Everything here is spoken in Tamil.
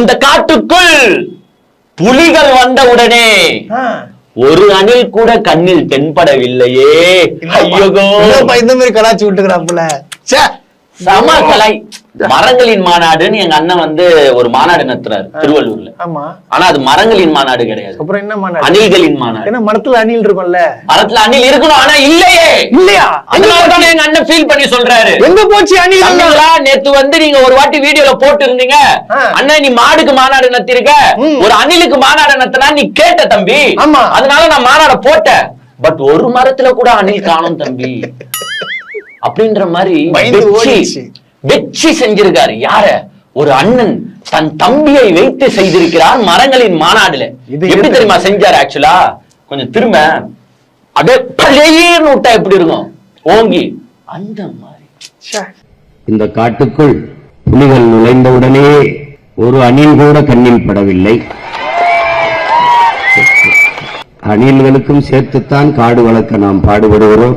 இந்த காட்டுக்குள் புலிகள் வந்தவுடனே ஒரு அணில் கூட கண்ணில் தென்படவில்லையே. ஐயோ, இந்த மாதிரி கலாச்சி விட்டுக்கிறாப்புல. சம கலை. மரங்களின் மாநாடுன்னு எங்க அண்ணன் வந்து ஒரு மாநாடு நடத்துறாரு திருவள்ளூர்ல. ஆனா அது மரங்களின் மாநாடு கிடையாது. அப்புறம் என்ன மாநாடு? அணில்களின் மாநாடு. ஏன்னா மரத்துல அணில் இருக்கும்ல. மரத்துல அணில் இருக்கணும், ஆனா இல்லையே. இல்லையா? அதனாலதான் எங்க அண்ணன் ஃபீல் பண்ணி சொல்றாரு, எங்க போச்சு அணில்? நேத்து வந்து நீங்க ஒரு வாட்டி வீடியோல போட்டு இருந்தீங்க, அண்ணன் நீ மாடுக்கு மாநாடு நடத்திருக்க, ஒரு அணிலுக்கு மாநாடு நடத்தினா நீ கேட்ட தம்பி. அதனால நான் மாநாட போட்டேன். பட் ஒரு மரத்துல கூட அணில் காணும் தம்பி அப்படின்ற மாதிரி வெற்றி செஞ்சிருக்காரு. யார? ஒரு அண்ணன் தன் தம்பியை வைத்து செய்திருக்கிறார் மரங்களின் மாநாடுல. எப்படி தெரியுமா செஞ்சாரு? ஆக்சுவலா கொஞ்சம் திரும்ப அதே பழையன்னு விட்டா எப்படி இருக்கும், ஓங்கி அந்த மாதிரி. இந்த காட்டுக்குள் புலிகள் நுழைந்தவுடனே ஒரு அணில் கூட கண்ணில் படவில்லை. அணில்களுக்கும் சேர்த்துத்தான் காடு வளர்க்க நாம் பாடுபடுகிறோம்.